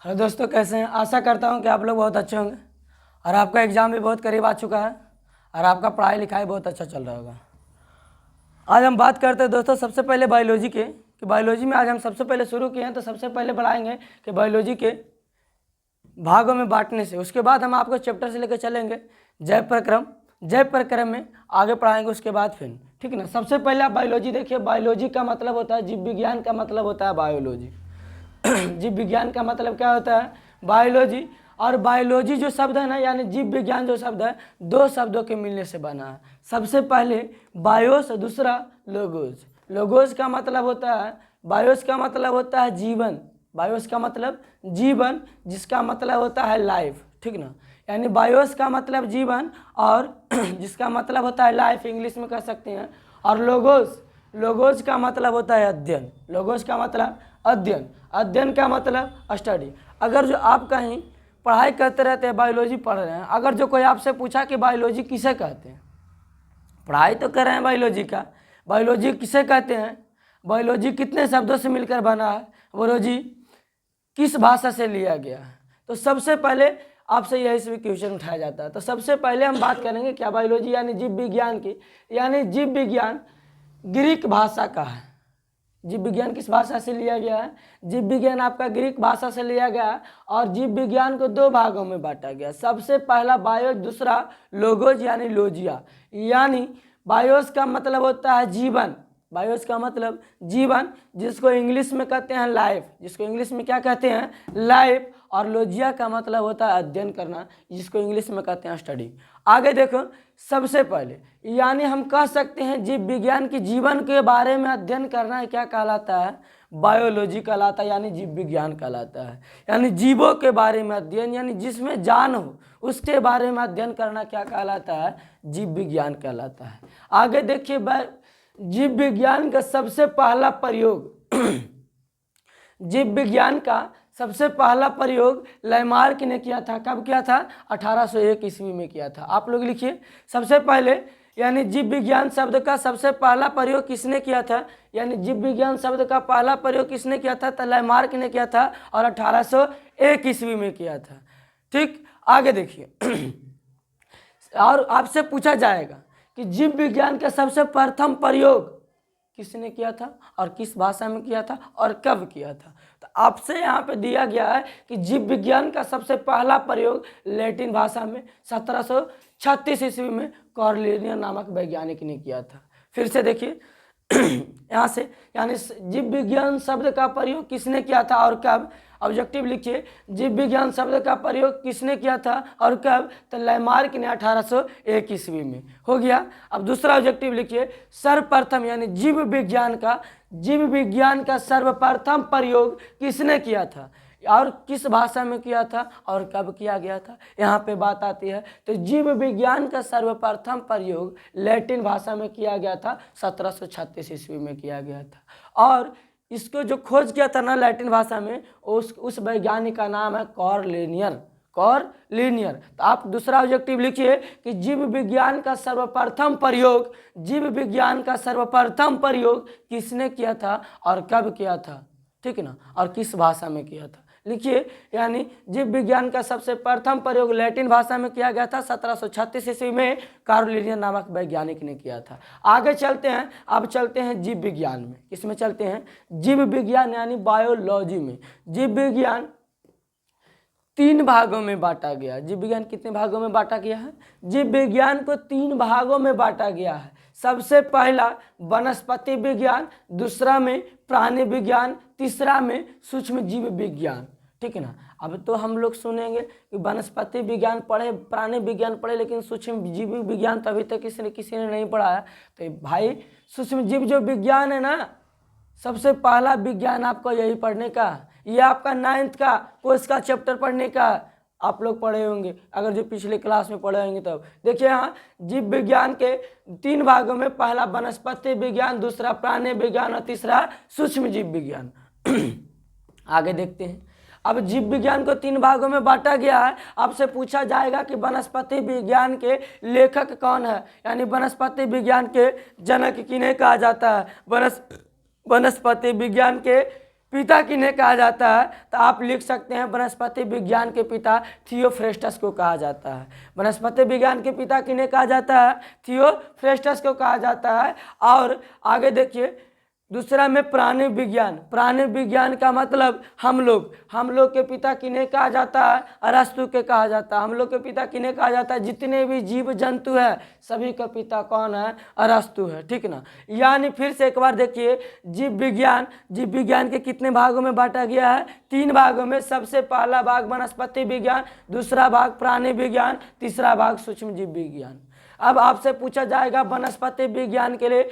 Hello दोस्तों, कैसे हैं? आशा करता हूं कि आप लोग बहुत अच्छे होंगे और आपका एग्ज़ाम भी बहुत करीब आ चुका है और आपका पढ़ाई लिखाई बहुत अच्छा चल रहा होगा। आज हम बात करते हैं दोस्तों सबसे पहले बायोलॉजी के कि बायोलॉजी में आज हम सबसे पहले शुरू किए हैं, तो सबसे पहले बढ़ाएंगे कि बायोलॉजी के भागों में बांटने से। उसके बाद हम आपको चैप्टर से लेकर चलेंगे जैव प्रक्रम में आगे पढ़ाएंगे उसके बाद फिर, ठीक है ना। सबसे पहले आप बायोलॉजी देखिए। बायोलॉजी का मतलब होता है जीव विज्ञान का मतलब होता है बायोलॉजी। जीव विज्ञान का मतलब क्या होता है? बायोलॉजी। और बायोलॉजी जो शब्द है ना, यानी जीव विज्ञान जो शब्द है, दो शब्दों के मिलने से बना है। सबसे पहले बायोस, दूसरा लोगोस। लोगोस का मतलब होता है, बायोस का मतलब होता है जीवन, बायोस का मतलब जीवन, जिसका मतलब होता है लाइफ, ठीक ना। यानी बायोस का मतलब जीवन और जिसका मतलब होता है लाइफ, इंग्लिश में कह सकते हैं। और लोगोस, लोगोस का मतलब होता है अध्ययन। लोगोस का मतलब अध्ययन, अध्ययन का मतलब स्टडी। अगर जो आप कहीं पढ़ाई करते रहते हैं, बायोलॉजी पढ़ रहे हैं, अगर जो कोई आपसे पूछा कि बायोलॉजी किसे कहते हैं, पढ़ाई तो कर रहे हैं बायोलॉजी का, बायोलॉजी किसे कहते हैं, बायोलॉजी कितने शब्दों से मिलकर बना है, बायोलॉजी किस भाषा से लिया गया है, तो सबसे पहले आपसे यही से भी क्वेश्चन उठाया जाता है। तो सबसे पहले हम बात करेंगे क्या बायोलॉजी यानी जीव विज्ञान की। यानी जीव विज्ञान ग्रीक भाषा का है। जीव विज्ञान किस भाषा से लिया गया है? जीव विज्ञान आपका ग्रीक भाषा से लिया गया है। और जीव विज्ञान को दो भागों में बांटा गया। सबसे पहला बायोस, दूसरा लोगोज यानी लोजिया। यानी बायोस का मतलब होता है जीवन, बायोस का मतलब जीवन, जिसको इंग्लिश में कहते हैं लाइफ, जिसको इंग्लिश में क्या कहते हैं? लाइफ। और लोजिया का मतलब होता है अध्ययन करना, जिसको इंग्लिश में कहते हैं स्टडी। आगे देखो, सबसे पहले यानी हम कह सकते हैं जीव विज्ञान के जीवन के बारे में अध्ययन करना क्या कहलाता है? बायोलॉजी कहलाता है, यानी जीव विज्ञान कहलाता है। यानी जीवों के बारे में अध्ययन, यानी जिसमें जान हो उसके बारे में अध्ययन करना क्या कहलाता है? जीव विज्ञान कहलाता है। आगे देखिए, जीव विज्ञान का सबसे पहला प्रयोग जीव विज्ञान का सबसे पहला प्रयोग लैमार्क ने किया था। कब किया था? 1801 ईस्वी में किया था। आप लोग लिखिए, सबसे पहले यानी जीव विज्ञान शब्द का सबसे पहला प्रयोग किसने किया था? यानी जीव विज्ञान शब्द का पहला प्रयोग किसने किया था? तो लैमार्क ने किया था और 1801 ईस्वी में किया था। ठीक, आगे देखिए और आपसे पूछा जाएगा कि जीव विज्ञान का सबसे प्रथम प्रयोग किसने किया था और किस भाषा में किया था और कब किया था। तो आपसे यहाँ पे दिया गया है कि जीव विज्ञान का सबसे पहला प्रयोग लैटिन भाषा में 1736 ईस्वी में कॉर्नेलियस नामक वैज्ञानिक ने किया था। फिर से देखिए यहाँ से, यानी जीव विज्ञान शब्द का प्रयोग किसने किया था और कब? ऑब्जेक्टिव लिखिए, जीव विज्ञान शब्द का प्रयोग किसने किया था और कब? तो लैमार्क ने 1801 ईस्वी में। हो गया। अब दूसरा ऑब्जेक्टिव लिखिए, सर्वप्रथम यानी जीव विज्ञान का सर्वप्रथम प्रयोग किसने किया था और किस भाषा में किया था और कब किया गया था। यहाँ पे बात आती है। तो जीव विज्ञान का सर्वप्रथम प्रयोग लैटिन भाषा में किया गया था, 1736 ईस्वी में किया गया था। और इसको जो खोज किया था ना लैटिन भाषा में, उस वैज्ञानिक का नाम है कॉर्नेलियस। तो आप दूसरा ऑब्जेक्टिव लिखिए कि जीव विज्ञान का सर्वप्रथम प्रयोग किसने किया था और कब किया था, ठीक है ना, और किस भाषा में किया था। लिखिए, यानी जीव विज्ञान का सबसे प्रथम प्रयोग लैटिन भाषा में किया गया था 1736 ईस्वी में, कॉर्नेलियस नामक वैज्ञानिक ने किया था। आगे चलते हैं, अब चलते हैं जीव विज्ञान में। किसमें चलते हैं? जीव विज्ञान यानी बायोलॉजी में। जीव विज्ञान 3 भागों में बांटा गया। जीव विज्ञान कितने भागों में बांटा गया है? जीव विज्ञान को 3 भागों में बांटा गया है। सबसे पहला वनस्पति विज्ञान, दूसरा में प्राणी विज्ञान, तीसरा में सूक्ष्म जीव विज्ञान, ठीक है ना। अब तो हम लोग सुनेंगे कि वनस्पति विज्ञान पढ़े, प्राणी विज्ञान पढ़े, लेकिन सूक्ष्म जीव विज्ञान तो अभी तक किसी ने नहीं पढ़ा है। तो भाई सूक्ष्म जीव जो विज्ञान है ना, सबसे पहला विज्ञान आपको यही पढ़ने का, ये आपका 9th का कोर्स का चैप्टर पढ़ने का आप लोग पढ़े होंगे, अगर जो पिछले क्लास में पढ़े होंगे तब। देखिए यहाँ जीव विज्ञान के 3 भागों में, पहला वनस्पति विज्ञान, दूसरा प्राणी विज्ञान और तीसरा सूक्ष्म जीव विज्ञान। आगे देखते हैं। अब जीव विज्ञान को 3 भागों में बांटा गया है। आपसे पूछा जाएगा कि वनस्पति विज्ञान के लेखक कौन है, यानी वनस्पति विज्ञान के जनक किन्हें कहा जाता है, वनस्पति विज्ञान के पिता किन्हें कहा जाता है, तो आप लिख सकते हैं वनस्पति विज्ञान के पिता थियोफ्रेस्टस को कहा जाता है। वनस्पति विज्ञान के पिता किन्हें कहा जाता है, थियोफ्रेस्टस को कहा जाता है। और आगे देखिए दूसरा में प्राणी विज्ञान। प्राणी विज्ञान का मतलब हम लोग के पिता किन्हें कहा जाता है, अरस्तु के कहा जाता है। हम लोग के पिता किन्हें कहा जाता है, जितने भी जीव जंतु है सभी का पिता कौन है, अरस्तु है, ठीक ना। यानी फिर से एक बार देखिए, जीव विज्ञान के कितने भागों में बांटा गया है, 3 भागों में। सबसे पहला भाग वनस्पति विज्ञान, दूसरा भाग प्राणी विज्ञान, तीसरा भाग सूक्ष्म जीव विज्ञान। अब आपसे पूछा जाएगा वनस्पति विज्ञान के लिए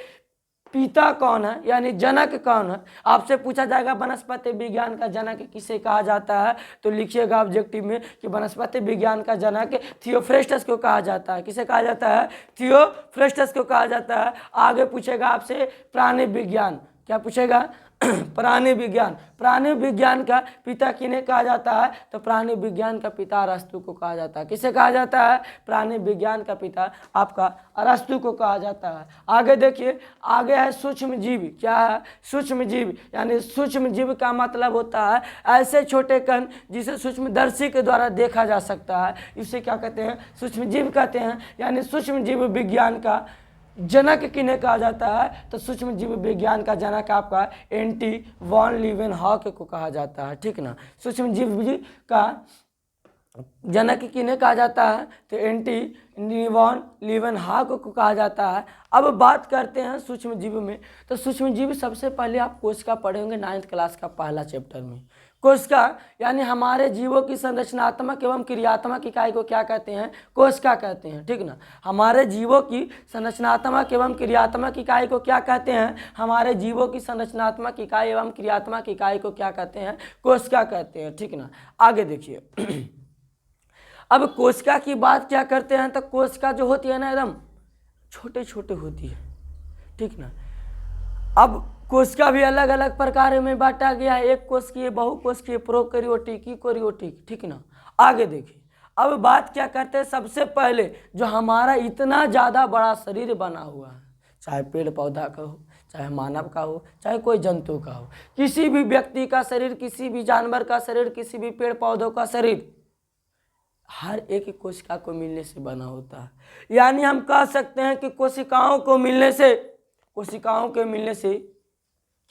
पिता कौन है, यानी जनक कौन है। आपसे पूछा जाएगा वनस्पति विज्ञान का जनक किसे कहा जाता है, तो लिखिएगा ऑब्जेक्टिव में कि वनस्पति विज्ञान का जनक थियोफ्रेस्टस को कहा जाता है। किसे कहा जाता है, थियोफ्रेस्टस को कहा जाता है। आगे पूछेगा आपसे प्राणी विज्ञान, क्या पूछेगा, प्राणी विज्ञान का पिता किन्हें कहा जाता है, तो प्राणी विज्ञान का पिता अरस्तु को कहा जाता है। किसे कहा जाता है, प्राणी विज्ञान का पिता आपका अरस्तु को कहा जाता है। आगे देखिए, आगे है सूक्ष्म जीव। क्या है, सूक्ष्म जीव, यानी सूक्ष्म जीव का मतलब होता है ऐसे छोटे कण जिसे सूक्ष्मदर्शी के द्वारा देखा जा सकता है, इसे क्या कहते हैं, सूक्ष्म जीव कहते हैं। यानी सूक्ष्म जीव विज्ञान का जनक किन्हें कहा जाता है, तो सूक्ष्म जीव विज्ञान का जनक आपका एंटी वॉन लीवेनहॉक को कहा जाता है, ठीक ना। सूक्ष्म जीव का जनक किन्हें कहा जाता है, तो एंटी वॉन लीवेनहॉक को कहा जाता है। अब बात करते हैं सूक्ष्म जीव में, तो सूक्ष्म जीव सबसे पहले आप कोशिका पढ़े होंगे 9th क्लास का पहला चैप्टर में। कोशिका यानी हमारे जीवों की संरचनात्मक एवं क्रियात्मक इकाई को क्या कहते हैं, कोशिका कहते हैं, ठीक ना। हमारे जीवों की संरचनात्मक एवं क्रियात्मक इकाई को क्या कहते हैं, हमारे जीवों की संरचनात्मक इकाई एवं क्रियात्मक इकाई को क्या कहते हैं, कोशिका कहते हैं, ठीक ना। आगे देखिए अब कोशिका की बात क्या करते हैं, तो कोशिका जो होती है ना एकदम छोटे छोटे होती है, ठीक ना। अब कोशिका भी अलग अलग प्रकार में बांटा गया है, एक कोशिकीय, बहुकोशिकीय, प्रोकैरियोटिक, यूकैरियोटिक, ठीक ना। आगे देखिए अब बात क्या करते हैं, सबसे पहले जो हमारा इतना ज़्यादा बड़ा शरीर बना हुआ है, चाहे पेड़ पौधा का हो, चाहे मानव का हो, चाहे कोई जंतु का हो, किसी भी व्यक्ति का शरीर, किसी भी जानवर का शरीर, किसी भी पेड़ पौधों का शरीर हर एक कोशिका को मिलने से बना होता है। यानी हम कह सकते हैं कि कोशिकाओं के मिलने से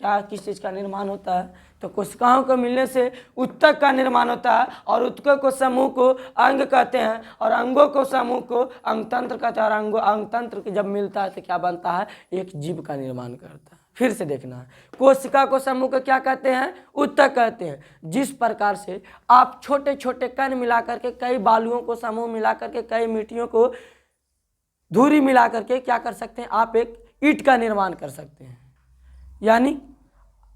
क्या किस चीज़ का निर्माण होता है, तो कोशिकाओं को मिलने से उत्तक का निर्माण होता है, और उत्तक को समूह को अंग कहते हैं, और अंगों को समूह को अंगतंत्र कहते हैं, और अंगतंत्र जब मिलता है तो क्या बनता है, एक जीव का निर्माण करता है। फिर से देखना है, कोशिका को समूह को क्या कहते हैं, उत्तक कहते हैं। जिस प्रकार से आप छोटे छोटे कण मिलाकर के, कई बालुओं को समूह मिलाकर के, कई मिट्टियों को धूरी मिलाकर के क्या कर सकते हैं, आप एक ईंट का निर्माण कर सकते हैं। यानी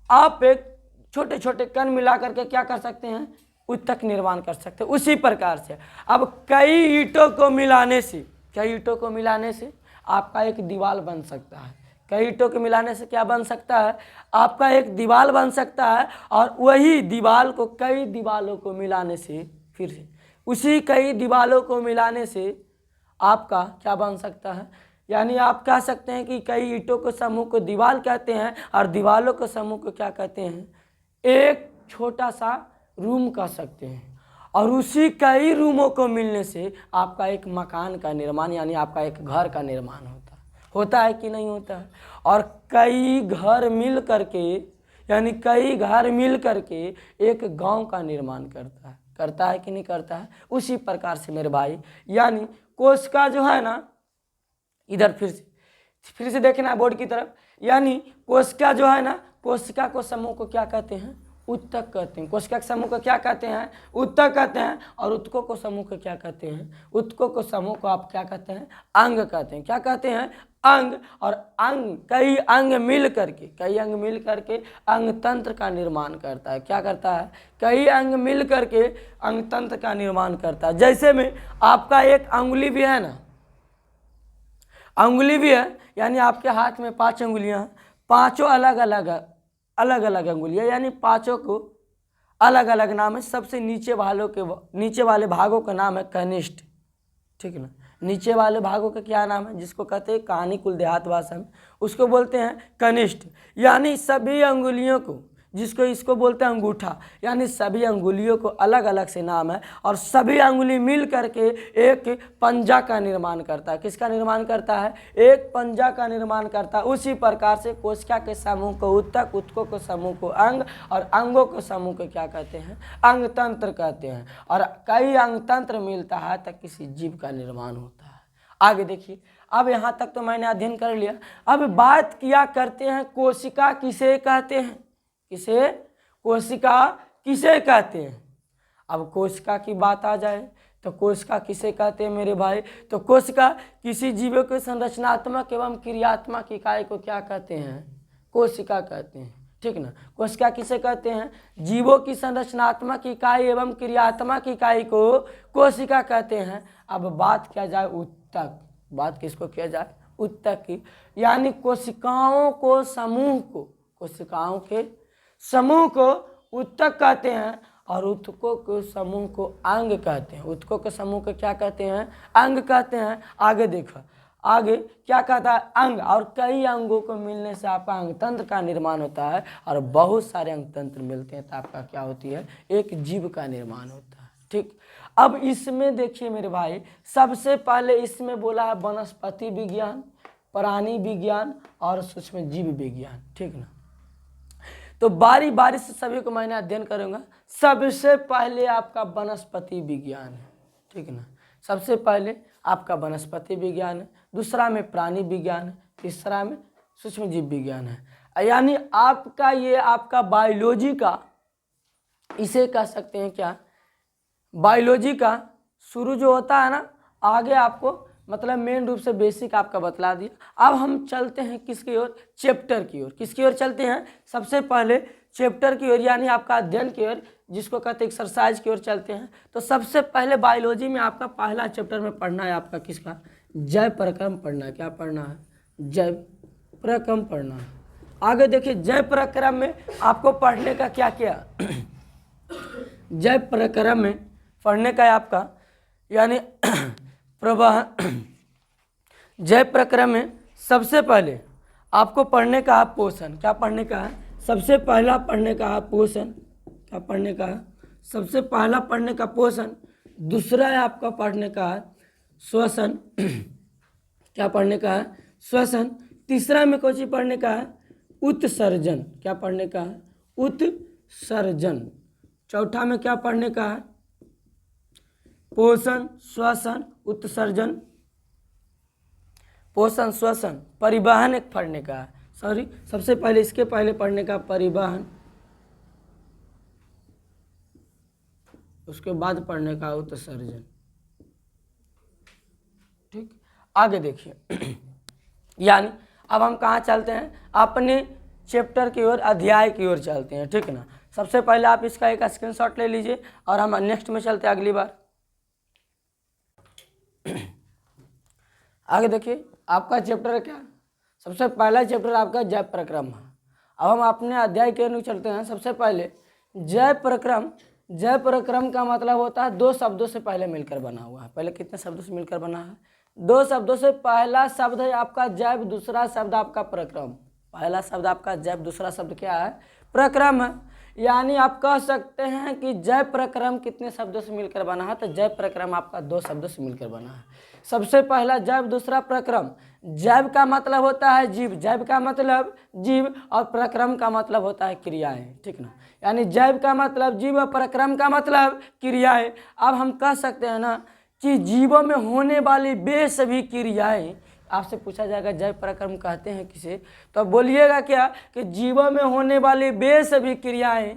आप एक छोटे छोटे कण मिला करके क्या कर सकते हैं, उत्तक निर्माण कर सकते हैं। उसी प्रकार से अब कई ईंटों को मिलाने से आपका एक दीवार बन सकता है। कई ईंटों के मिलाने से क्या बन सकता है, आपका एक दीवार बन सकता है, और वही दीवार को कई दीवारों को मिलाने से, फिर से उसी कई दीवारों को मिलाने से आपका क्या बन सकता है, यानी आप कह सकते हैं कि कई ईंटों के समूह को दीवार कहते हैं, और दीवारों के समूह को क्या कहते हैं, एक छोटा सा रूम कह सकते हैं। और उसी कई रूमों को मिलने से आपका एक मकान का निर्माण, यानी आपका एक घर का निर्माण होता है कि नहीं होता है। और कई घर मिल करके एक गांव का निर्माण करता है कि नहीं करता है। उसी प्रकार से मेरे भाई, यानी कोशिका जो है ना, इधर फिर से देखना है बोर्ड की तरफ, यानी कोशिका जो है ना, कोशिका को समूह को क्या कहते हैं, उत्तक कहते हैं। कोशिका के समूह को क्या कहते हैं, उत्तक कहते हैं। और उत्तकों को समूह को क्या कहते हैं, उत्तकों को समूह को आप क्या कहते हैं, अंग कहते हैं। क्या कहते हैं, अंग। और अंग, कई अंग मिल करके अंग तंत्र का निर्माण करता है। क्या करता है, कई अंग मिल करके अंग तंत्र का निर्माण करता है। जैसे में आपका एक अंगुली भी है ना, अंगुली भी है, यानी आपके हाथ में 5 अंगुलियां हैं, पांचों अलग अलग अंगुलियां, यानी पांचों को अलग अलग नाम है। सबसे नीचे वाले भागों का नाम है कनिष्ठ, ठीक ना। नीचे वाले भागों का क्या नाम है, जिसको कहते हैं कहानी कुल देहात भाषा में, उसको बोलते हैं कनिष्ठ। यानी सभी अंगुलियों को जिसको इसको बोलते हैं अंगूठा, यानी सभी अंगुलियों को अलग अलग से नाम है और सभी अंगुली मिल करके एक पंजा का निर्माण करता है। किसका निर्माण करता है? एक पंजा का निर्माण करता है। उसी प्रकार से कोशिका के समूह को उत्तक, उत्तकों के समूह को अंग और अंगों के समूह को क्या कहते हैं? अंगतंत्र कहते हैं। और कई अंगतंत्र मिलता है तब किसी जीव का निर्माण होता है। आगे देखिए, अब यहाँ तक तो मैंने अध्ययन कर लिया। अब बात किया करते हैं कोशिका किसे कहते हैं? किसे? कोशिका किसे कहते हैं? अब कोशिका की बात आ जाए तो कोशिका किसे कहते हैं मेरे भाई? तो कोशिका किसी जीवों के संरचनात्मक एवं क्रियात्मक इकाई को क्या कहते हैं? कोशिका कहते हैं, ठीक ना। कोशिका किसे कहते हैं? जीवों की संरचनात्मक इकाई एवं क्रियात्मक इकाई को कोशिका कहते हैं। अब बात किया जाए उत्तक, बात किसको किया जाए? उत्तक की, यानी कोशिकाओं को समूह को, कोशिकाओं के समूह को उत्तक कहते हैं और उत्तकों के समूह को अंग कहते हैं। उत्तकों के समूह को क्या कहते हैं? अंग कहते हैं। आगे देखो, आगे क्या कहता है? अंग। और कई अंगों को मिलने से आपका अंगतंत्र का निर्माण होता है और बहुत सारे अंगतंत्र मिलते हैं तो आपका क्या होती है? एक जीव का निर्माण होता है, ठीक। अब इसमें देखिए मेरे भाई, सबसे पहले इसमें बोला है वनस्पति विज्ञान, प्राणी विज्ञान और सूक्ष्म जीव विज्ञान, ठीक ना। तो बारी बारी से सभी को मैंने अध्ययन करूंगा। सबसे पहले आपका वनस्पति विज्ञान है, ठीक ना। सबसे पहले आपका वनस्पति विज्ञान है, दूसरा में प्राणी विज्ञान है, तीसरा में सूक्ष्म जीव विज्ञान है। यानी आपका ये आपका बायोलॉजी का, इसे कह सकते हैं क्या? बायोलॉजी का शुरू जो होता है ना, आगे आपको मतलब मेन रूप से बेसिक आपका बतला दिया। अब हम चलते हैं किसकी ओर? चैप्टर की ओर। किसकी ओर चलते हैं? सबसे पहले चैप्टर की ओर, यानी आपका अध्ययन की ओर, जिसको कहते हैं एक्सरसाइज की ओर चलते हैं। तो सबसे पहले बायोलॉजी में आपका पहला चैप्टर में पढ़ना है आपका किसका? जैव प्रक्रम पढ़ना है। क्या पढ़ना है? जैव प्रक्रम पढ़ना है। आगे देखिए, जैव प्रक्रम में आपको पढ़ने का क्या क्या? जैव प्रक्रम में पढ़ने का है आपका, यानी प्रवाह। जैव प्रक्रम में सबसे पहले आपको पढ़ने का है पोषण। क्या पढ़ने का है? सबसे पहला पढ़ने का है पोषण। क्या पढ़ने का है? सबसे पहला पढ़ने का पोषण। दूसरा है आपका पढ़ने का है श्वसन। क्या पढ़ने का है? श्वसन। तीसरा में कौन सी पढ़ने का है? उत्सर्जन। क्या पढ़ने का है? उत्सर्जन। चौथा में क्या पढ़ने का है? पोषण, श्वसन, उत्सर्जन। पोषण, श्वसन, परिवहन एक पढ़ने का है। सॉरी, सबसे पहले इसके पहले पढ़ने का परिवहन, उसके बाद पढ़ने का उत्सर्जन, ठीक। आगे देखिए, यानी अब हम कहाँ चलते हैं? अपने चैप्टर की ओर, अध्याय की ओर चलते हैं, ठीक ना। सबसे पहले आप इसका एक स्क्रीनशॉट ले लीजिए और हम नेक्स्ट में चलते हैं अगली बार। आगे देखिए, आपका चैप्टर क्या? सबसे पहला चैप्टर आपका जैव प्रक्रम है। अब हम अपने अध्याय के अनुसार चलते हैं। सबसे पहले जैव प्रक्रम। जैव प्रक्रम का मतलब होता है दो शब्दों से पहले मिलकर बना हुआ है। पहले कितने शब्दों से मिलकर बना है? दो शब्दों से। पहला शब्द है आपका जैव, दूसरा शब्द आपका प्रक्रम। पहला शब्द आपका जैव, दूसरा शब्द क्या है? प्रक्रम है। यानी आप कह सकते हैं कि जैव प्रक्रम कितने शब्दों से मिलकर बना है? तो जैव प्रक्रम आपका दो शब्दों से मिलकर बना है। सबसे पहला जैव, दूसरा प्रक्रम। जैव का मतलब होता है जीव, जैव का मतलब जीव, और प्रक्रम का मतलब होता है क्रियाएं, ठीक ना। यानी जैव का मतलब जीव और प्रक्रम का मतलब क्रियाएं। अब हम कह सकते हैं ना कि जीवों में होने वाली वे सभी क्रियाएं, आपसे पूछा जाएगा जैव प्रक्रम कहते हैं किसे, तो बोलिएगा क्या? कि जीवों में होने वाली वे सभी क्रियाएं,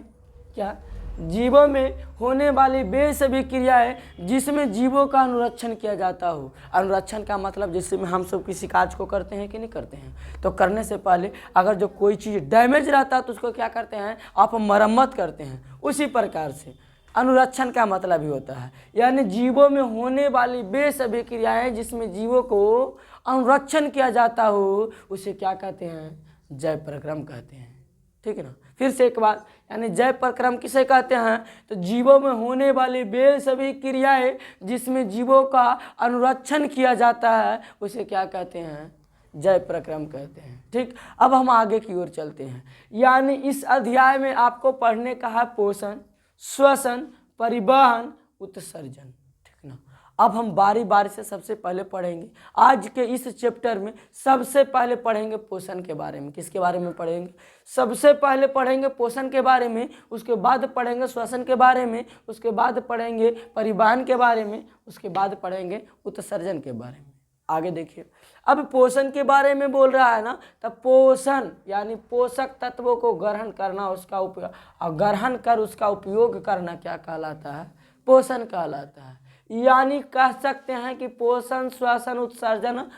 क्या? जीवों में होने वाली वे सभी क्रियाएं जिसमें जीवों का अनुरक्षण किया जाता हो। अनुरक्षण का मतलब जिसमें हम सब किसी कार्य को करते हैं कि नहीं करते हैं, तो करने से पहले अगर जो कोई चीज़ डैमेज रहता है तो उसको क्या करते हैं? आप मरम्मत करते हैं। उसी प्रकार से अनुरक्षण का मतलब ही होता है, यानी जीवों में होने वाली वे सभी क्रियाएं जिसमें जीवों को अनुरक्षण किया जाता हो, उसे क्या कहते हैं? जैव प्रक्रम कहते हैं, ठीक है ना। फिर से एक बार, यानी जैव प्रक्रम किसे कहते हैं? तो जीवों में होने वाली वे सभी क्रियाएं जिसमें जीवों का अनुरक्षण किया जाता है, उसे क्या कहते हैं? जय प्रक्रम कहते हैं। ठीक, अब हम आगे की ओर चलते हैं। यानी इस अध्याय में आपको पढ़ने का है पोषण, श्वसन, परिवहन, उत्सर्जन। ठीक ना। अब हम बारी बारी से सबसे पहले पढ़ेंगे आज के इस चैप्टर में। सबसे पहले पढ़ेंगे पोषण के बारे में। किसके बारे में पढ़ेंगे? सबसे पहले पढ़ेंगे पोषण के बारे में, उसके बाद पढ़ेंगे श्वसन के बारे में, उसके बाद पढ़ेंगे परिवहन के बारे में, उसके बाद पढ़ेंगे उत्सर्जन के बारे में। आगे देखिए, अब पोषण के बारे में बोल रहा है ना, तब पोषण यानी पोषक तत्वों को ग्रहण करना, उसका उपयोग और ग्रहण कर उसका उपयोग करना क्या कहलाता है? पोषण कहलाता है। यानी कह सकते हैं कि पोषण, श्वसन, उत्सर्जन,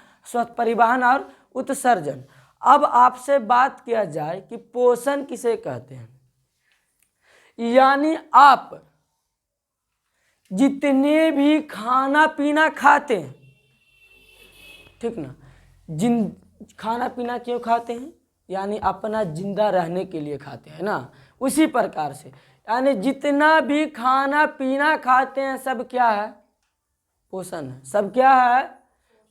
परिवहन और उत्सर्जन। अब आपसे बात किया जाए कि पोषण किसे कहते हैं, यानी आप जितने भी खाना पीना खाते हैं, ठीक ना, खाना पीना क्यों खाते हैं? यानी अपना जिंदा रहने के लिए खाते हैं ना। उसी प्रकार से यानी जितना भी खाना पीना खाते हैं सब क्या है? पोषण है। सब क्या है?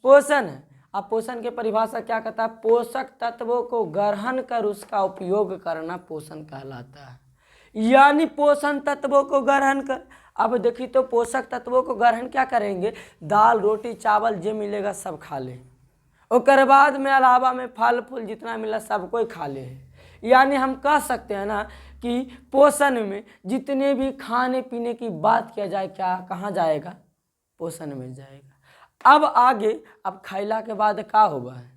पोषण है। अब पोषण की परिभाषा क्या कहता है? पोषक तत्वों को ग्रहण कर उसका उपयोग करना पोषण कहलाता है। यानी पोषण तत्वों को ग्रहण कर, अब देखिए तो पोषक तत्वों को ग्रहण क्या करेंगे? दाल रोटी चावल जो मिलेगा सब खा ले, और बाद में अलावा में फल फूल जितना मिला सब कोई खा ले। यानी हम कह सकते हैं ना कि पोषण में जितने भी खाने पीने की बात किया जाए, क्या कहाँ जाएगा? पोषण में जाएगा। अब आगे, अब खैला के बाद क्या होगा है?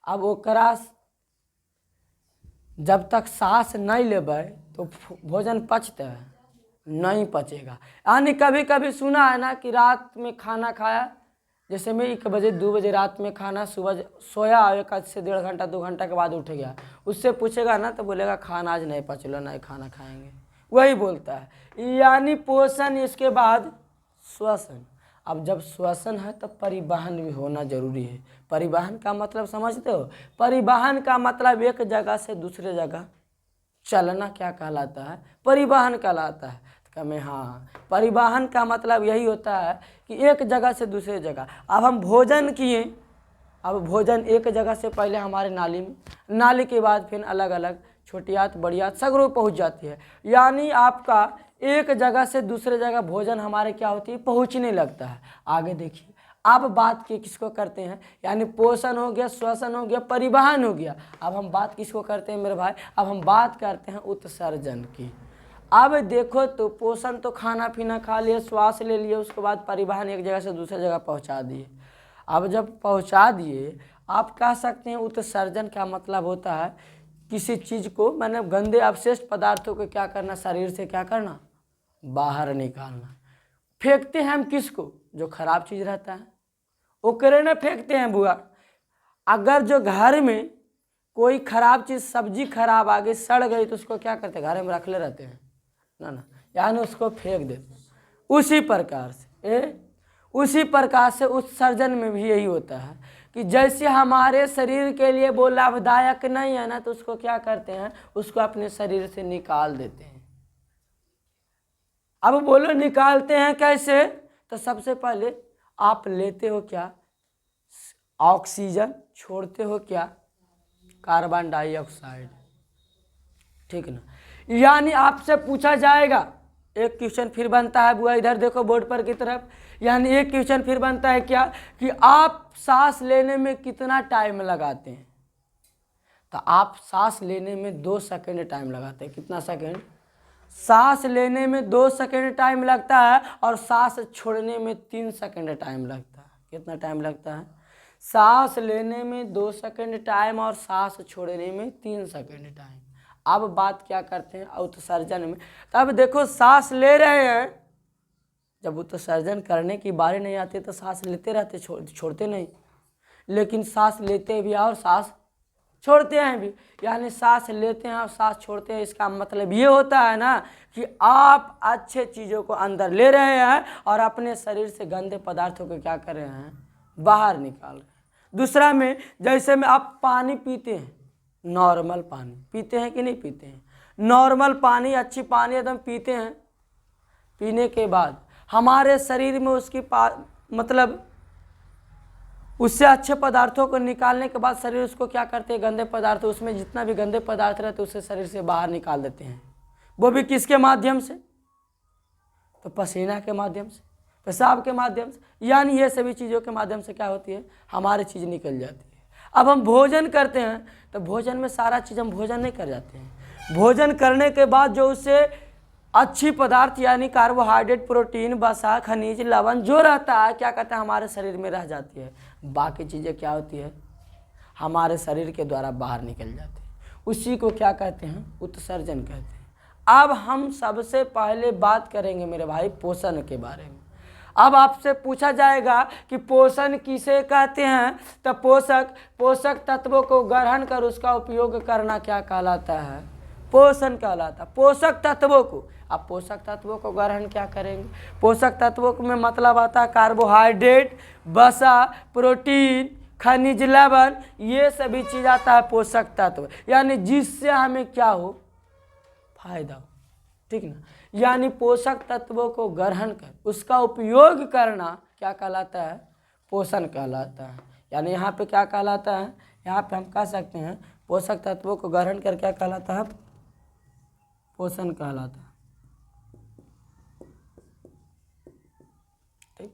अब ओकरा जब तक सांस नहीं लेबै तो भोजन पचता है? नहीं पचेगा। यानी कभी कभी सुना है ना कि रात में खाना खाया, जैसे मैं 1 बजे 2 बजे रात में खाना, सुबह सोया 1 से 1.5 घंटा 2 घंटा के बाद उठ गया, उससे पूछेगा ना तो बोलेगा खाना आज नहीं पचला, नहीं खाना खाएंगे, वही बोलता है। यानी पोषण, इसके बाद श्वसन। अब जब श्वसन है तब परिवहन भी होना जरूरी है। परिवहन का मतलब समझते हो? परिवहन का मतलब एक जगह से दूसरे जगह चलना क्या कहलाता है? परिवहन कहलाता है। कमें हाँ, परिवहन का मतलब यही होता है कि एक जगह से दूसरे जगह। अब हम भोजन किए, अब भोजन एक जगह से पहले हमारे नाली में, नाली के बाद फिर अलग अलग छोटियात बड़ियात सगरों पहुंच जाती है। यानी आपका एक जगह से दूसरे जगह भोजन हमारे क्या होती है? पहुंचने लगता है। आगे देखिए, अब बात की किसको करते हैं? यानी पोषण हो गया, श्वसन हो गया, परिवहन हो गया। अब हम बात किसको करते हैं मेरे भाई? अब हम बात करते हैं उत्सर्जन की। अब देखो तो पोषण तो खाना पीना खा लिए, श्वास ले लिए, उसके बाद परिवहन एक जगह से दूसरे जगह पहुंचा दिए। अब जब पहुंचा दिए, आप कह सकते हैं उत्सर्जन का मतलब होता है किसी चीज़ को, मैंने गंदे अवशिष्ट पदार्थों को क्या करना? शरीर से क्या करना? बाहर निकालना। फेंकते हैं हम किसको? जो खराब चीज़ रहता है ओकरे न फेंकते हैं बुआ। अगर जो घर में कोई खराब चीज़, सब्जी खराब आ गई, सड़ गई, तो उसको क्या करते हैं? घर में रख ले रहते हैं ना, यानी उसको फेंक देते। उसी प्रकार से उत्सर्जन में भी यही होता है कि जैसे हमारे शरीर के लिए वो लाभदायक नहीं है ना, तो उसको क्या करते हैं? उसको अपने शरीर से निकाल देते हैं। अब बोलो निकालते हैं कैसे? तो सबसे पहले आप लेते हो क्या? ऑक्सीजन, छोड़ते हो क्या? Carbon dioxide. ठीक ना। यानी आपसे पूछा जाएगा, एक क्वेश्चन फिर बनता है बुआ, इधर देखो बोर्ड पर की तरफ। यानी एक क्वेश्चन फिर बनता है क्या कि आप सांस लेने में कितना टाइम लगाते हैं? तो आप सांस लेने में 2 सेकंड टाइम लगाते हैं। कितना सेकंड? सांस लेने में 2 सेकंड टाइम लगता है और सांस छोड़ने में 3 सेकंड टाइम लगता है। कितना टाइम लगता है? सांस लेने में 2 सेकंड टाइम और सांस छोड़ने में 3 सेकंड टाइम। अब बात क्या करते हैं उत्सर्जन में? तब देखो सांस ले रहे हैं, जब उत्सर्जन करने की बारी नहीं आती तो सांस लेते रहते, छोड़ते नहीं। लेकिन सांस लेते भी और सांस छोड़ते हैं भी, यानी सांस लेते हैं और सांस छोड़ते हैं। इसका मतलब ये होता है ना कि आप अच्छे चीज़ों को अंदर ले रहे हैं और अपने शरीर से गंदे पदार्थों को क्या कर रहे हैं? बाहर निकाल रहे हैं। दूसरा में, जैसे में आप पानी पीते हैं, नॉर्मल पानी पीते हैं कि नहीं पीते हैं? नॉर्मल पानी, अच्छी पानी एकदम पीते हैं। पीने के बाद हमारे शरीर में उसकी मतलब उससे अच्छे पदार्थों को निकालने के बाद शरीर उसको क्या करते हैं, गंदे पदार्थ, उसमें जितना भी गंदे पदार्थ रहते हैं उसे शरीर से बाहर निकाल देते हैं। वो भी किसके माध्यम से, तो पसीना के माध्यम से, पेशाब के माध्यम से, यानी ये सभी चीज़ों के माध्यम से क्या होती है, हमारी चीज़ निकल जाती है। अब हम भोजन करते हैं तो भोजन में सारा चीज़ हम भोजन नहीं कर जाते हैं, भोजन करने के बाद जो उससे अच्छी पदार्थ यानी कार्बोहाइड्रेट, प्रोटीन, वसा, खनिज, लवण जो रहता है क्या कहते हैं, हमारे शरीर में रह जाती है। बाकी चीज़ें क्या होती है, हमारे शरीर के द्वारा बाहर निकल जाती है। उसी को क्या कहते हैं, उत्सर्जन कहते हैं। अब हम सबसे पहले बात करेंगे मेरे भाई पोषण के बारे में। अब आपसे पूछा जाएगा कि पोषण किसे कहते हैं, तो पोषक तत्वों को ग्रहण कर उसका उपयोग करना क्या कहलाता है, पोषण कहलाता है। पोषक तत्वों को, अब पोषक तत्वों को ग्रहण क्या करेंगे, पोषक तत्वों में मतलब आता है कार्बोहाइड्रेट, वसा, प्रोटीन, खनिज, लवण, ये सभी चीज़ आता है पोषक तत्व, यानी जिससे हमें क्या हो, फायदा हो, ठीक ना। यानी पोषक तत्वों को ग्रहण कर उसका उपयोग करना क्या कहलाता है, पोषण कहलाता है। यानी यहाँ पे क्या कहलाता है, यहाँ पे हम कह सकते हैं पोषक तत्वों को ग्रहण कर क्या कहलाता है, पोषण कहलाता है, ठीक।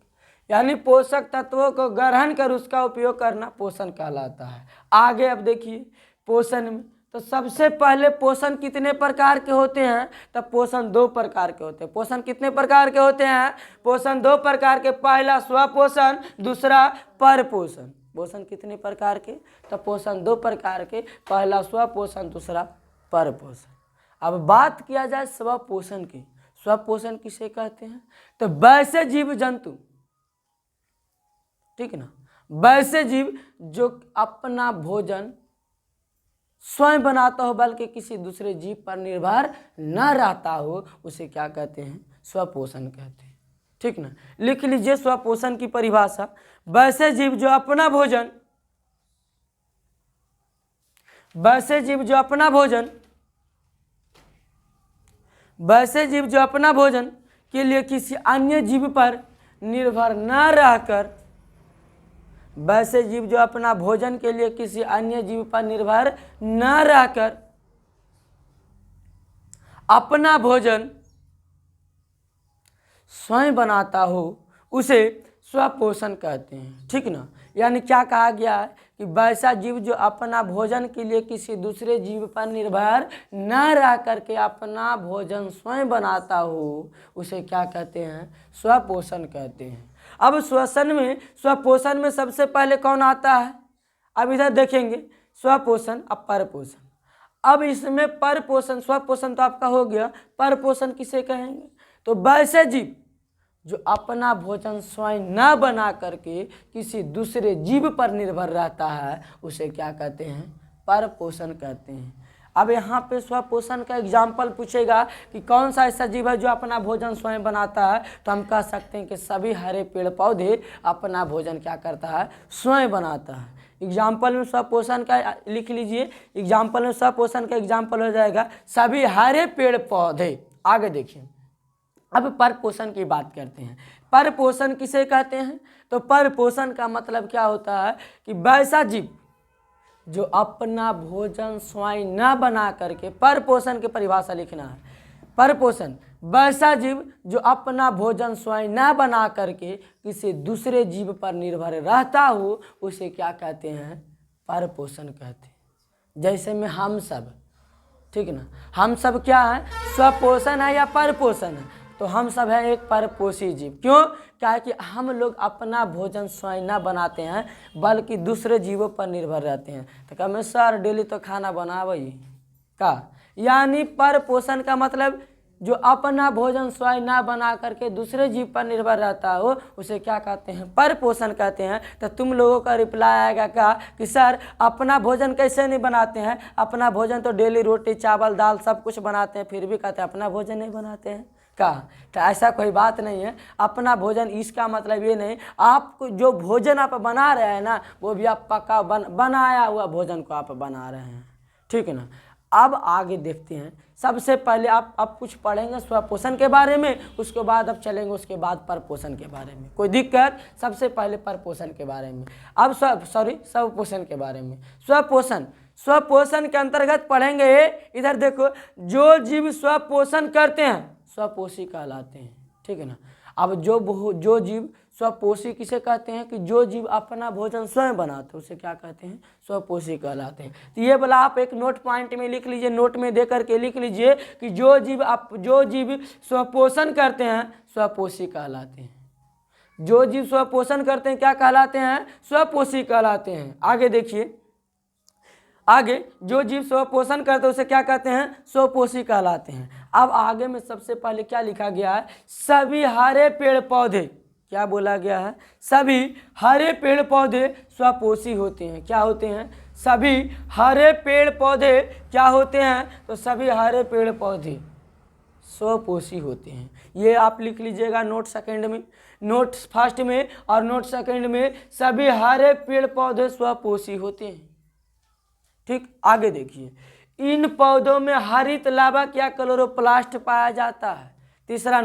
यानी पोषक तत्वों को ग्रहण कर उसका उपयोग करना पोषण कहलाता है। आगे अब देखिए पोषण में, तो सबसे पहले पोषण कितने प्रकार के होते हैं, तो पोषण 2 प्रकार के होते हैं। पोषण कितने प्रकार के होते हैं, पोषण 2 प्रकार के, पहला स्वपोषण, दूसरा परपोषण। पोषण कितने प्रकार के, तो पोषण 2 प्रकार के, पहला स्वपोषण, दूसरा परपोषण। अब बात किया जाए स्वपोषण की, स्वपोषण किसे कहते हैं, तो वैसे जीव जंतु, ठीक ना, वैसे जीव जो अपना भोजन स्वयं बनाता हो बल्कि किसी दूसरे जीव पर निर्भर न रहता हो, उसे क्या कहते हैं, स्वपोषण कहते हैं, ठीक ना। लिख लीजिए स्वपोषण की परिभाषा, वैसे जीव जो अपना भोजन, वैसे जीव जो अपना भोजन, वैसे जीव जो अपना भोजन के लिए किसी अन्य जीव पर निर्भर न रहकर, वैसे जीव जो अपना भोजन के लिए किसी अन्य जीव पर निर्भर न रहकर अपना भोजन स्वयं बनाता हो, उसे स्वपोषण कहते हैं, ठीक ना। यानी क्या कहा गया है कि वैसा जीव जो अपना भोजन के लिए किसी दूसरे जीव पर निर्भर न रह करके अपना भोजन स्वयं बनाता हो, उसे क्या कहते हैं, स्वपोषण कहते हैं। अब स्वपोषण में सबसे पहले कौन आता है, अब इधर देखेंगे स्वपोषण, अब परपोषण। अब इसमें परपोषण, स्वपोषण तो आपका हो गया, परपोषण किसे कहेंगे, तो वैसे जीव जो अपना भोजन स्वयं न बना करके किसी दूसरे जीव पर निर्भर रहता है, उसे क्या कहते हैं, परपोषण कहते हैं। अब यहाँ पे स्वपोषण का एग्जाम्पल पूछेगा कि कौन सा ऐसा जीव है जो अपना भोजन स्वयं बनाता है, तो हम कह सकते हैं कि सभी हरे पेड़ पौधे अपना भोजन क्या करता है, स्वयं बनाता है। एग्जाम्पल में स्वपोषण का लिख लीजिए, एग्जाम्पल में स्वपोषण का एग्जाम्पल हो जाएगा सभी हरे पेड़ पौधे। आगे देखिए, अब परपोषण की बात करते हैं। परपोषण किसे कहते हैं, तो परपोषण का मतलब क्या होता है कि वैसा जीव जो अपना भोजन स्वयं न बना करके, परपोषण की परिभाषा लिखना है, परपोषण वैसा जीव जो अपना भोजन स्वयं न बना करके किसी दूसरे जीव पर निर्भर रहता हो, उसे क्या कहते हैं, परपोषण कहते हैं। जैसे में हम सब, ठीक ना, हम सब क्या है, स्वपोषण है या परपोषण है, तो हम सब है एक परपोषी जीव। क्यों, क्या है कि हम लोग अपना भोजन स्वयं न बनाते हैं बल्कि दूसरे जीवों पर निर्भर रहते हैं। तो क्या मैं सर डेली तो खाना बनावे का, यानी परपोषण का मतलब जो अपना भोजन स्वयं न बना करके दूसरे जीव पर निर्भर रहता हो, उसे क्या कहते हैं, परपोषण कहते हैं। तो तुम लोगों का रिप्लाई आएगा क्या कि सर अपना भोजन कैसे नहीं बनाते हैं, अपना भोजन तो डेली रोटी चावल दाल सब कुछ बनाते हैं, फिर भी कहते हैं अपना भोजन नहीं बनाते हैं का। तो ऐसा कोई बात नहीं है, अपना भोजन इसका मतलब ये नहीं, आप जो भोजन आप बना रहे हैं ना, वो भी आप पका बनाया हुआ भोजन को आप बना रहे हैं, ठीक है ना। अब आगे देखते हैं। सबसे पहले आप कुछ पढ़ेंगे स्वपोषण के बारे में, उसके बाद अब चलेंगे उसके बाद परपोषण के बारे में। कोई दिक्कत? सबसे पहले परपोषण के बारे में, अब स्वपोषण के बारे में। स्वपोषण के अंतर्गत पढ़ेंगे, इधर देखो, जो जीव स्वपोषण करते हैं स्वपोषी कहलाते हैं, ठीक है ना। अब जो जीव स्वपोषी किसे कहते हैं? कि जो जीव अपना भोजन स्वयं बनाते हैं उसे क्या कहते हैं? स्वपोषी कहलाते हैं। तो ये वाला आप एक नोट पॉइंट में लिख लीजिए, नोट में दे करके लिख लीजिए कि जो जीव स्वपोषण करते हैं स्वपोषी कहलाते हैं। जो जीव स्वपोषण करते हैं क्या कहलाते हैं? स्वपोषी कहलाते हैं। आगे देखिए, आगे जो जीव स्वपोषण करते हैं उसे क्या कहते हैं? स्वपोषी कहलाते हैं। अब आगे में सबसे पहले क्या लिखा गया है? सभी हरे पेड़ पौधे, क्या बोला गया है? सभी हरे पेड़ पौधे स्वपोषी होते हैं। क्या होते हैं? सभी हरे पेड़ पौधे क्या होते हैं? तो सभी हरे पेड़ पौधे स्वपोषी होते हैं। ये आप लिख लीजिएगा नोट सेकंड में, नोट फर्स्ट में और नोट सेकंड में, सभी हरे पेड़ पौधे स्वपोषी होते हैं। ठीक, आगे देखिए, इन पौधों में हरित लाभक या क्लोरोप्लास्ट पाया जाता है। तीसरा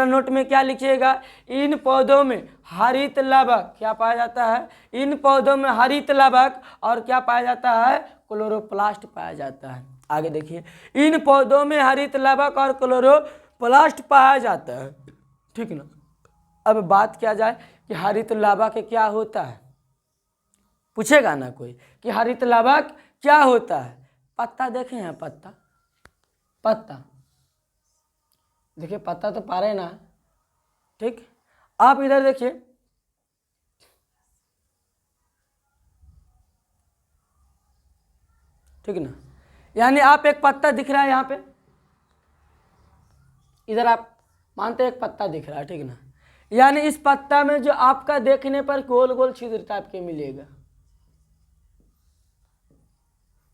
नोट में क्या लिखिएगा? इन पौधों में हरित लाभक क्या पाया जाता है? इन पौधों में हरित लाभक और क्या पाया जाता है? क्लोरोप्लास्ट पाया जाता है। आगे देखिए, इन पौधों में हरित लाभक और क्लोरोप्लास्ट पाया जाता है, ठीक ना। अब बात किया जाए कि हरित लाभक क्या होता है, पूछेगा ना कोई कि हरित लाभक क्या होता है। पत्ता देखे हैं? पत्ता देखिए, पत्ता तो पा रहे ना, ठीक। आप इधर देखिए, ठीक ना, यानी आप एक पत्ता दिख रहा है यहाँ पे, इधर आप मानते हैं एक पत्ता दिख रहा है, ठीक ना। यानी इस पत्ता में जो आपका देखने पर गोल गोल छिद्र टाइप के मिलेगा,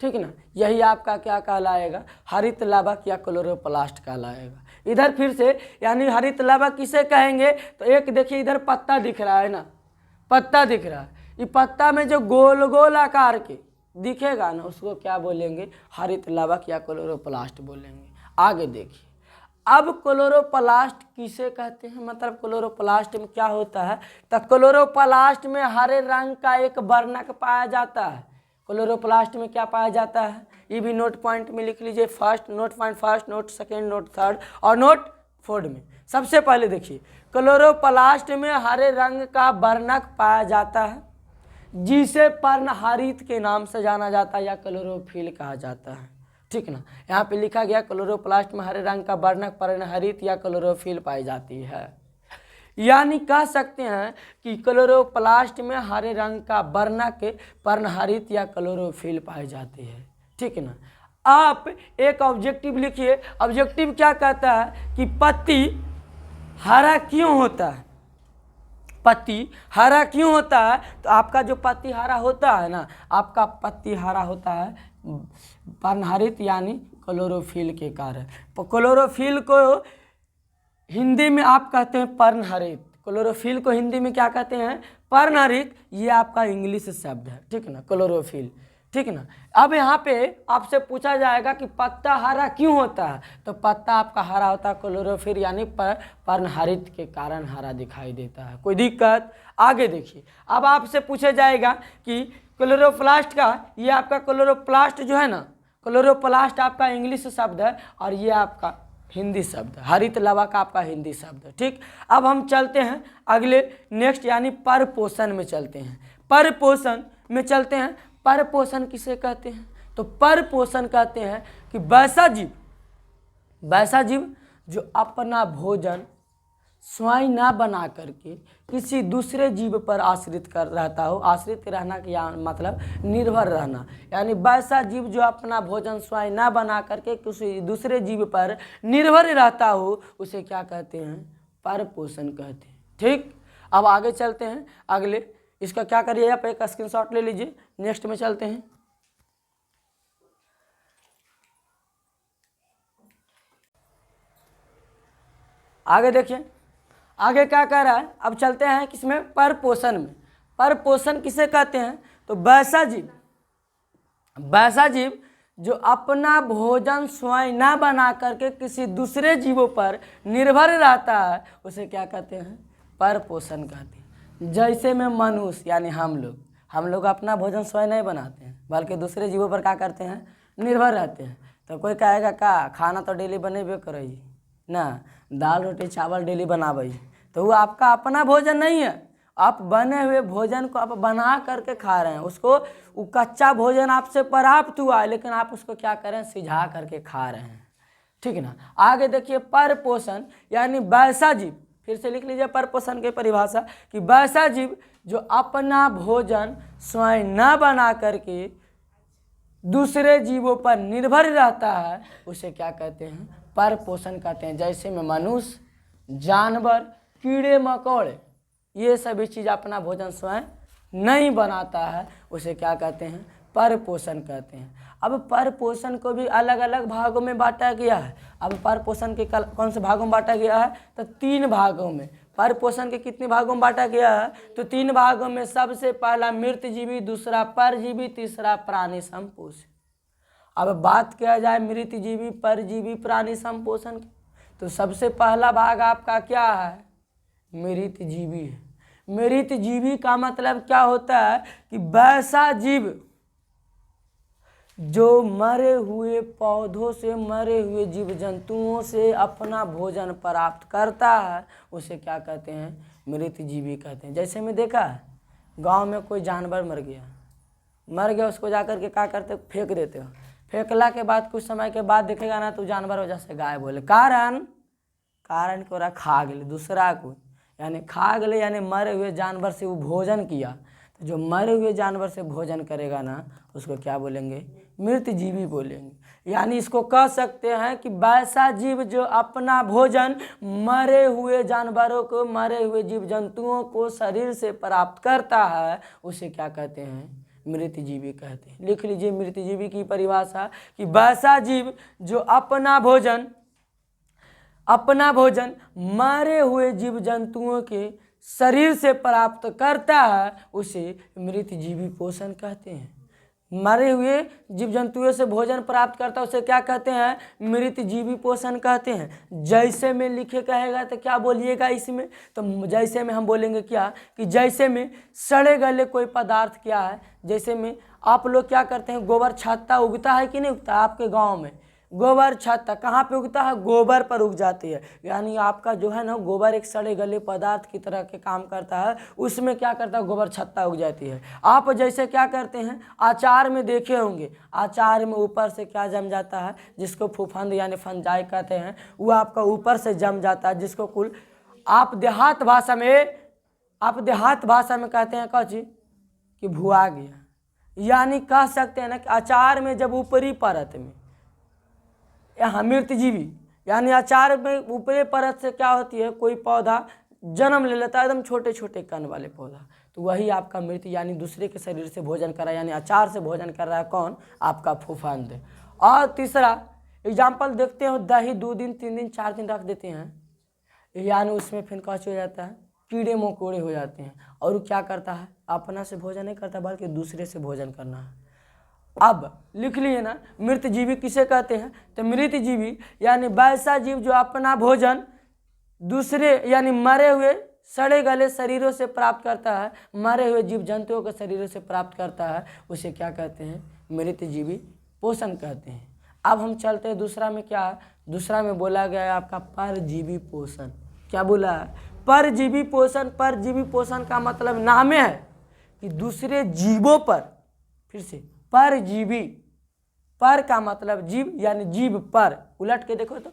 ठीक ना, यही आपका क्या कहलाएगा? हरित लाभक या क्लोरोप्लास्ट कहलाएगा। इधर फिर से, यानी हरित लाभक किसे कहेंगे? तो एक देखिए इधर पत्ता दिख रहा है ना, पत्ता दिख रहा है, ये पत्ता में जो गोल गोल आकार के दिखेगा ना उसको क्या बोलेंगे? हरित लाभक या क्लोरोप्लास्ट बोलेंगे। आगे देखिए, अब क्लोरोप्लास्ट किसे कहते हैं? मतलब क्लोरोप्लास्ट में क्या होता है? तो क्लोरोप्लास्ट में हरे रंग का एक वर्णक पाया जाता है। क्लोरोप्लास्ट में क्या पाया जाता है? ये भी नोट पॉइंट में लिख लीजिए, note point first, note second, note third और नोट फोर्थ में। सबसे पहले देखिए, क्लोरोप्लास्ट में हरे रंग का वर्णक पाया जाता है जिसे पर्णहरित के नाम से जाना जाता है या क्लोरोफिल कहा जाता है, ठीक ना। यहाँ पे लिखा गया क्लोरोप्लास्ट में हरे रंग का वर्णक पर्णहरित या क्लोरोफिल पाई जाती है। यानी कह सकते हैं कि क्लोरोप्लास्ट में हरे रंग का वर्णक पर्णहरित या क्लोरोफिल पाई जाती है, ठीक है ना। आप एक ऑब्जेक्टिव लिखिए, ऑब्जेक्टिव क्या कहता है कि पत्ती हरा क्यों होता है? पत्ती हरा क्यों होता है? तो आपका जो पत्ती हरा होता है ना, आपका पत्ती हरा होता है पर्णहरित यानी क्लोरोफिल के कारण। क्लोरोफिल को हिंदी में आप कहते हैं पर्णहरित, क्लोरोफिल को हिंदी में क्या कहते हैं? पर्णहरित। ये आपका इंग्लिश शब्द है, ठीक है ना, क्लोरोफिल, ठीक है ना। अब यहाँ पे आपसे पूछा जाएगा कि पत्ता हरा क्यों होता है? तो पत्ता आपका हरा होता है क्लोरोफिल यानी पर्णहरित के कारण हरा दिखाई देता है। कोई दिक्कत? आगे देखिए, अब आपसे पूछा जाएगा कि क्लोरोप्लास्ट का, ये आपका क्लोरोप्लास्ट जो है ना, क्लोरोप्लास्ट आपका इंग्लिश शब्द है और ये आपका हिंदी शब्द, हरित लाभक आपका हिंदी शब्द, ठीक। अब हम चलते हैं अगले नेक्स्ट यानी परपोषण में चलते हैं। परपोषण में चलते हैं। परपोषण किसे कहते हैं? तो परपोषण कहते हैं कि वैसा जीव जो अपना भोजन स्वयं ना बना करके किसी दूसरे जीव पर आश्रित कर रहता हो। आश्रित रहना या मतलब निर्भर रहना, यानी वैसा जीव जो अपना भोजन स्वयं ना बना करके किसी दूसरे जीव पर निर्भर रहता हो उसे क्या कहते हैं? परपोषण कहते हैं, ठीक। अब आगे चलते हैं अगले, इसका क्या करिए आप एक स्क्रीनशॉट ले लीजिए, नेक्स्ट में चलते हैं। आगे देखिए, आगे क्या कह रहा है? अब चलते हैं किसमें? परपोषण में। परपोषण किसे कहते हैं? तो वैसा जीव जो अपना भोजन स्वयं न बना करके किसी दूसरे जीवों पर निर्भर रहता है उसे क्या कहते हैं? पर पोषण कहते हैं। जैसे में मनुष्य यानी हम लोग अपना भोजन स्वयं नहीं बनाते हैं बल्कि दूसरे जीवों पर क्या करते हैं? निर्भर रहते हैं। तो कोई कहेगा का खाना तो डेली बनेबे करे ना, दाल रोटी चावल डेली बनावे, तो वो आपका अपना भोजन नहीं है। आप बने हुए भोजन को आप बना करके खा रहे हैं, उसको वो कच्चा भोजन आपसे प्राप्त हुआ है लेकिन आप उसको क्या करें? सिझा करके खा रहे हैं, ठीक है ना। आगे देखिए पर पोषण यानी वैसा जीव, फिर से लिख लीजिए पर पोषण की परिभाषा कि वैसा जीव जो अपना भोजन स्वयं न बना करके दूसरे जीवों पर निर्भर रहता है उसे क्या कहते हैं? पर पोषण कहते हैं। जैसे में मनुष्य, जानवर, कीड़े मकोड़े, ये सभी चीज़ अपना भोजन स्वयं नहीं बनाता है उसे क्या कहते हैं? पर पोषण कहते हैं। अब पर पोषण को भी अलग अलग भागों में बांटा गया है। अब पर पोषण के कौन से भागों में बांटा गया है? तो 3 भागों में। पर पोषण के कितने भागों में बांटा गया है? तो 3 भागों में। सबसे पहला मृतजीवी, दूसरा परजीवी, तीसरा प्राणी संपोषण। अब बात किया जाए मृतजीवी, परजीवी, प्राणी संपोषण की, तो सबसे पहला भाग आपका क्या है? मृतजीवी है। मृतजीवी का मतलब क्या होता है कि वैसा जीव जो मरे हुए पौधों से, मरे हुए जीव जंतुओं से अपना भोजन प्राप्त करता है उसे क्या कहते हैं? मृतजीवी कहते हैं। जैसे में देखा है गांव में कोई जानवर मर गया, उसको जाकर के क्या करते? फेंक देते हो। फेंकला के बाद कुछ समय के बाद देखेगा ना तो जानवर वजह से गायब होले। कारण को रहा खा गए दूसरा को, यानी खा गए यानी मरे हुए जानवर से वो भोजन किया। तो जो मरे हुए जानवर से भोजन करेगा ना उसको क्या बोलेंगे? मृतजीवी बोलेंगे। यानी इसको कह सकते हैं कि वैसा जीव जो अपना भोजन मरे हुए जानवरों को, मरे हुए जीव जंतुओं को शरीर से प्राप्त करता है उसे क्या कहते हैं? मृतजीवी कहते हैं। लिख लीजिए मृतजीवी की परिभाषा कि वैसा जीव जो अपना भोजन मरे हुए जीव जंतुओं के शरीर से प्राप्त करता है उसे मृतजीवी पोषण कहते हैं। मरे हुए जीव जंतुओं से भोजन प्राप्त करता है उसे क्या कहते हैं? मृतजीवी पोषण कहते हैं। जैसे में लिखे कहेगा तो क्या बोलिएगा इसमें? तो जैसे में हम बोलेंगे क्या कि जैसे में सड़े गले कोई पदार्थ क्या है? जैसे में आप लोग क्या करते हैं? गोबर छत्ता उगता है कि नहीं उगता? आपके गाँव में गोबर छत्ता कहाँ पे उगता है? गोबर पर उग जाती है। यानी आपका जो है ना गोबर एक सड़े गले पदार्थ की तरह के काम करता है, उसमें क्या करता है? गोबर छत्ता उग जाती है। आप जैसे क्या करते हैं? अचार में देखे होंगे, अचार में ऊपर से क्या जम जाता है जिसको फूफंद यानी फंजाई कहते हैं, वो आपका ऊपर से जम जाता है जिसको कुल आप देहात भाषा में कहते हैं कौची कि भुआ गया। यानी कह सकते हैं ना कि अचार में जब ऊपरी परत में यहाँ मृतजीवी यानी अचार में ऊपरी परत से क्या होती है? कोई पौधा जन्म ले लेता है, एकदम छोटे छोटे कण वाले पौधा, तो वही आपका मृत यानी दूसरे के शरीर से भोजन कर रहा है, यानी अचार से भोजन कर रहा है कौन? आपका फूफांद। और तीसरा एग्जाम्पल देखते हो, दही 2 दिन 3 दिन 4 दिन रख देते हैं, यानी उसमें फिर कौच हो जाता है? कीड़े मकोड़े हो जाते हैं। और वो क्या करता है? अपना से भोजन नहीं करता बल्कि दूसरे से भोजन करना है। अब लिख लिए ना मृतजीवी किसे कहते हैं? तो मृतजीवी यानी वैसा जीव जो अपना भोजन दूसरे यानी मरे हुए सड़े गले शरीरों से प्राप्त करता है, मरे हुए जीव जंतुओं के शरीरों से प्राप्त करता है उसे क्या कहते हैं? मृतजीवी पोषण कहते हैं। अब हम चलते हैं दूसरा में। क्या है? दूसरा में बोला गया है आपका परजीवी पोषण। क्या बोला है? परजीवी पोषण। परजीवी पोषण का मतलब नाम है कि दूसरे जीवों पर, फिर से परजीवी, पर का मतलब जीव यानी जीव पर, उलट के देखो तो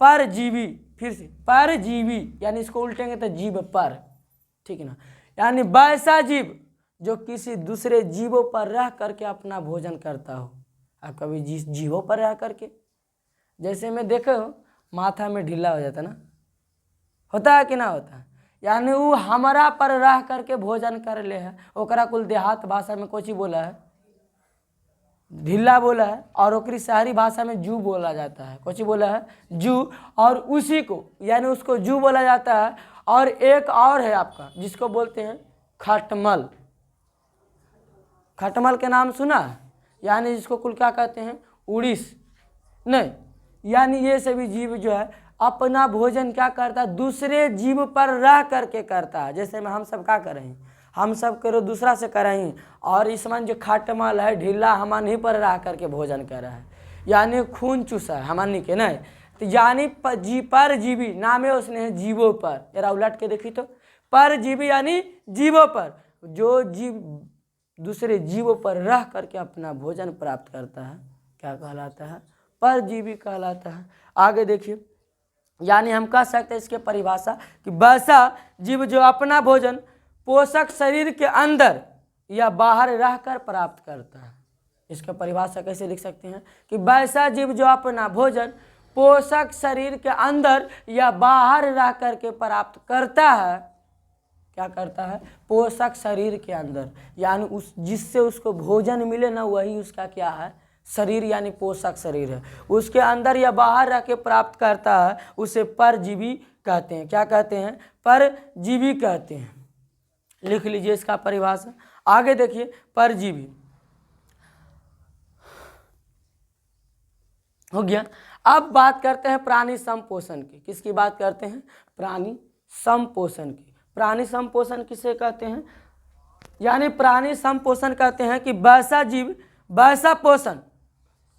परजीवी, फिर से परजीवी यानी इसको उल्टेंगे तो जीव पर, ठीक है ना। यानी वैसा जीव जो किसी दूसरे जीवों पर रह करके अपना भोजन करता हो। आप कभी जीवों पर रह करके, जैसे मैं देखे हो माथा में ढीला हो जाता ना, होता है कि ना होता है? यानी वो हमारा पर रह करके भोजन कर ले है, ओकरा कुल देहात भाषा में कोची बोला है? ढीला बोला है। और ओकरी शहरी भाषा में जू बोला जाता है। कोची बोला है? जू। और उसी को यानी उसको जू बोला जाता है। और एक और है आपका जिसको बोलते हैं खटमल। खटमल के नाम सुना है? यानी जिसको कुल क्या कहते हैं? उड़ीस नहीं, यानी ये सभी जीव जो है अपना भोजन क्या करता है, दूसरे जीव पर रह करके करता है। जैसे में हम सब क्या कर रहे हैं, हम सब करो दूसरा से कर रहे हैं, और इसमें जो खाटमल है ढीला हमारे पर रह करके भोजन कर रहा है, यानी खून चूसा है हमारे के नहीं। तो यानी पर जीवी नाम है उसने है जीवों पर, जरा उलट के देखी तो, पर जीवी यानी जीवों पर, जो जीव दूसरे जीवों पर रह करके अपना भोजन प्राप्त करता है क्या कहलाता है, परजीवी कहलाता है। आगे देखिए, यानी हम कह सकते हैं इसके परिभाषा कि वैसा जीव जो अपना भोजन पोषक शरीर के अंदर या बाहर रहकर प्राप्त करता है। इसका परिभाषा कैसे लिख सकते हैं कि वैसा जीव जो अपना भोजन पोषक शरीर के अंदर या बाहर रह करके प्राप्त करता है, क्या करता है, पोषक शरीर के अंदर, यानी उस जिससे उसको भोजन मिले ना वही उसका क्या है, शरीर यानी पोषक शरीर है, उसके अंदर या बाहर रह के प्राप्त करता है, उसे परजीवी कहते हैं। क्या कहते हैं, परजीवी कहते हैं। लिख लीजिए इसका परिभाषा। आगे देखिए, परजीवी हो गया। अब बात करते हैं प्राणी संपोषण की। किसकी बात करते हैं, प्राणी संपोषण की। प्राणी संपोषण किसे कहते हैं, यानी प्राणी संपोषण कहते हैं कि वैसा जीव वैसा पोषण,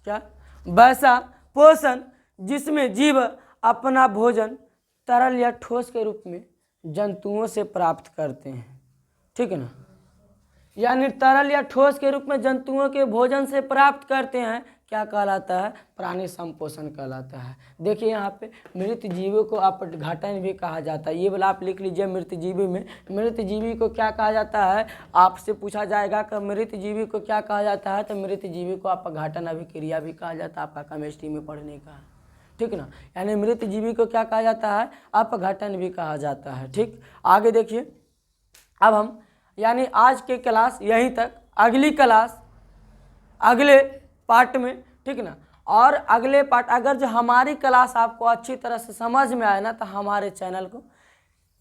क्या, वैसा पोषण जिसमें जीव अपना भोजन तरल या ठोस के रूप में जंतुओं से प्राप्त करते हैं, ठीक है ना, यानी तरल या ठोस के रूप में जंतुओं के भोजन से प्राप्त करते हैं, क्या कहलाता है, प्राणी संपोषण कहलाता है। देखिए यहाँ पे मृत जीवों को अपघटन भी कहा जाता है, ये वाला आप लिख लीजिए। मृत जीवी में मृत जीवी को क्या कहा जाता है, आपसे पूछा जाएगा कि मृत जीवी को क्या कहा जाता है, तो मृत जीवी को अपघटन अभिक्रिया भी कहा जाता है, आपका केमिस्ट्री में पढ़ने का है, ठीक ना। यानी मृत जीवी को क्या कहा जाता है, अपघटन भी कहा जाता है, ठीक। आगे देखिए, अब हम यानी आज के क्लास यहीं तक, अगली क्लास अगले पार्ट में, ठीक ना। और अगले पार्ट अगर जो हमारी क्लास आपको अच्छी तरह से समझ में आए ना, तो हमारे चैनल को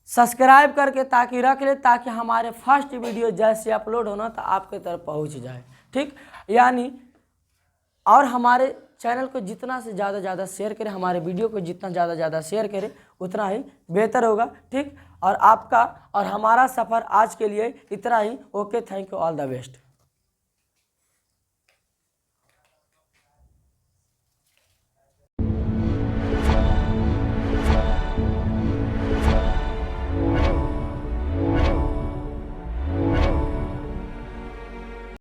सब्सक्राइब करके ताकि रख ले, ताकि हमारे फर्स्ट वीडियो जैसे अपलोड होना तो आपके तरफ पहुंच जाए, ठीक। यानी और हमारे चैनल को जितना से ज़्यादा शेयर करें, हमारे वीडियो को जितना ज़्यादा शेयर करें उतना ही बेहतर होगा, ठीक। और आपका और हमारा सफ़र आज के लिए इतना ही। Okay, thank you, all the best.